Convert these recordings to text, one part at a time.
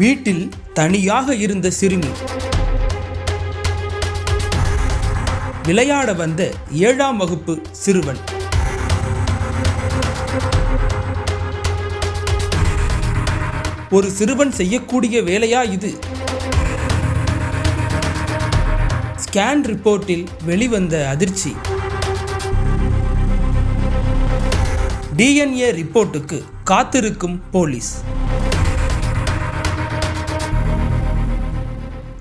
வீட்டில் தனியாக இருந்த சிறுமி. விளையாட வந்த 7ஆம் வகுப்பு சிறுவன். ஒரு சிறுவன் செய்யக்கூடிய வேலையா இது? ஸ்கேன் ரிப்போர்ட்டில் வெளிவந்த அதிர்ச்சி. DNA ரிப்போர்ட்டுக்கு காத்திருக்கும் போலீஸ்.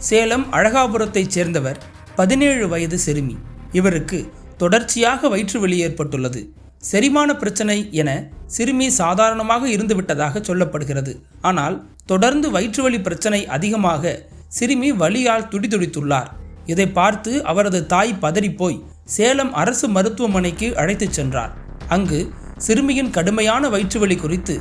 சேலம் அழகாபுரத்தைச் சேர்ந்தவர் 17 வயது சிறுமி. இவருக்கு தொடர்ச்சியாக வயிற்று வலி ஏற்பட்டுள்ளது. செரிமான பிரச்சனை என சிறுமி சாதாரணமாக இருந்துவிட்டதாக சொல்லப்படுகிறது. ஆனால் தொடர்ந்து வயிற்று வலி பிரச்சனை அதிகமாக சிறுமி வலியால் துடிதுடித்துள்ளார். இதை பார்த்து அவரது தாய் பதறிப்போய் சேலம் அரசு மருத்துவமனைக்கு அழைத்துச் சென்றார். அங்கு சிறுமியின் கடுமையான வயிற்று வலி குறித்து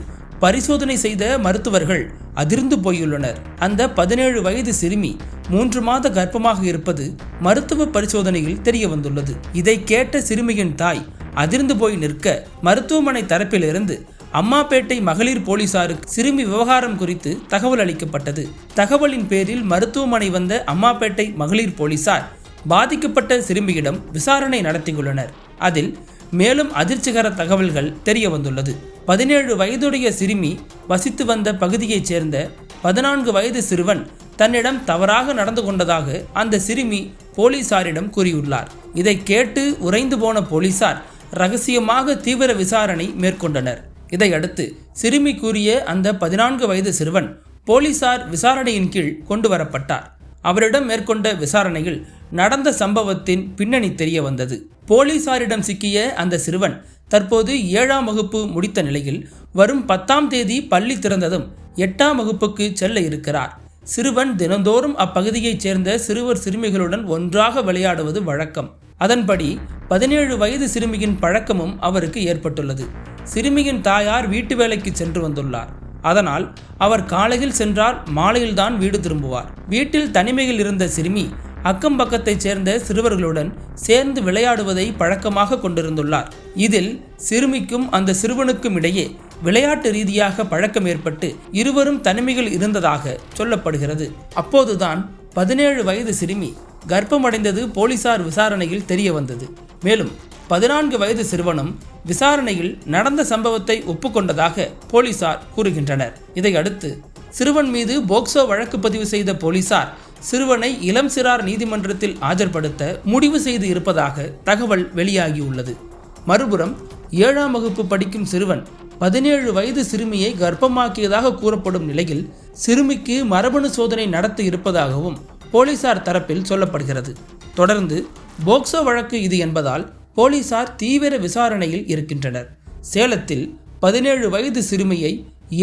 பரிசோதனை செய்த மருத்துவர்கள் அதிர்ந்து போயுள்ளனர். அந்த 17 வயது சிறுமி 3 மாத கர்ப்பமாக இருப்பது மருத்துவ பரிசோதனையில் தெரிய வந்துள்ளது. இதை கேட்ட சிறுமியின் தாய் அதிர்ந்து போய் நிற்க, மருத்துவமனை தரப்பிலிருந்து அம்மாப்பேட்டை மகளிர் போலீசாருக்கு சிறுமி விவகாரம் குறித்து தகவல் அளிக்கப்பட்டது. தகவலின் பேரில் மருத்துவமனை வந்த அம்மாப்பேட்டை மகளிர் போலீசார் பாதிக்கப்பட்ட சிறுமியிடம் விசாரணை நடத்தியுள்ளனர். அதில் மேலும் அதிர்ச்சிகர தகவல்கள் தெரிய வந்துள்ளது. 17 வயதுடைய சிறுமி வசித்து வந்த பகுதியைச் சேர்ந்த 14 வயது சிறுவன் தன்னிடம் தவறாக நடந்து கொண்டதாக அந்த சிறுமி போலீசாரிடம் கூறியுள்ளார். இதை கேட்டு உறைந்து போன போலீசார் ரகசியமாக தீவிர விசாரணை மேற்கொண்டனர். இதையடுத்து சிறுமி கூறிய அந்த 14 வயது சிறுவன் போலீசார் விசாரணையின் கீழ் கொண்டு வரப்பட்டார். அவரிடம் மேற்கொண்ட விசாரணையில் நடந்த சம்பவத்தின் பின்னணி தெரிய வந்தது. போலீசாரிடம் சிக்கிய அந்த சிறுவன் தற்போது 7ஆம் வகுப்பு முடித்த நிலையில் வரும் 10ஆம் தேதி பள்ளி திறந்ததும் 8ஆம் வகுப்புக்கு செல்ல இருக்கிறார். சிறுவன் தினந்தோறும் அப்பகுதியைச் சேர்ந்த சிறுவர் சிறுமிகளுடன் ஒன்றாக விளையாடுவது வழக்கம். அதன்படி 17 வயது சிறுமியின் பழக்கமும் அவருக்கு ஏற்பட்டுள்ளது. சிறுமியின் தாயார் வீட்டு வேலைக்கு சென்று வந்துள்ளார். அதனால் அவர் காலையில் சென்றால் மாலையில்தான் வீடு திரும்புவார். வீட்டில் தனிமையில் இருந்த சிறுமி அக்கம் பக்கத்தைச் சேர்ந்த சிறுவர்களுடன் சேர்ந்து விளையாடுவதை பழக்கமாக கொண்டிருந்துள்ளார். இதில் சிறுமிக்கும் அந்த சிறுவனுக்கும் இடையே விளையாட்டு ரீதியாக பழக்கம் ஏற்பட்டு இருவரும் தனிமையில் இருந்ததாக சொல்லப்படுகிறது. அப்போதுதான் 17 வயது சிறுமி கர்ப்பமடைந்தது போலீசார் விசாரணையில் தெரிய வந்தது. மேலும் 14 வயது சிறுவனும் விசாரணையில் நடந்த சம்பவத்தை ஒப்புக்கொண்டதாக போலீசார் கூறுகின்றனர். இதையடுத்து சிறுவன் மீது போக்சோ வழக்கு பதிவு செய்த போலீசார் சிறுவனை இளம் சிறார் நீதிமன்றத்தில் ஆஜர்படுத்த முடிவு செய்து இருப்பதாக தகவல் வெளியாகியுள்ளது. மறுபுறம் 7ஆம் வகுப்பு படிக்கும் சிறுவன் 17 வயது சிறுமியை கர்ப்பமாக்கியதாக கூறப்படும் நிலையில் சிறுமிக்கு மரபணு சோதனை நடத்த இருப்பதாகவும் போலீசார் தரப்பில் சொல்லப்படுகிறது. தொடர்ந்து போக்சோ வழக்கு இது என்பதால் போலீசார் தீவிர விசாரணையில் இருக்கின்றனர். சேலத்தில் 17 வயது சிறுமியை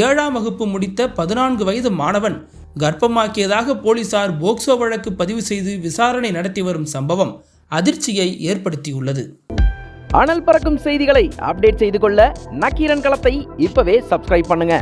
7ஆம் வகுப்பு முடித்த 14 வயது மாணவன் கர்ப்பமாக்கியதாக போலீசார் போக்சோ வழக்கு பதிவு செய்து விசாரணை நடத்தி வரும் சம்பவம் அதிர்ச்சியை ஏற்படுத்தியுள்ளது. அனல் பறக்கும் செய்திகளை அப்டேட் செய்து கொள்ள நக்கீரன் களத்தை இப்பவே சப்ஸ்கிரைப் பண்ணுங்க.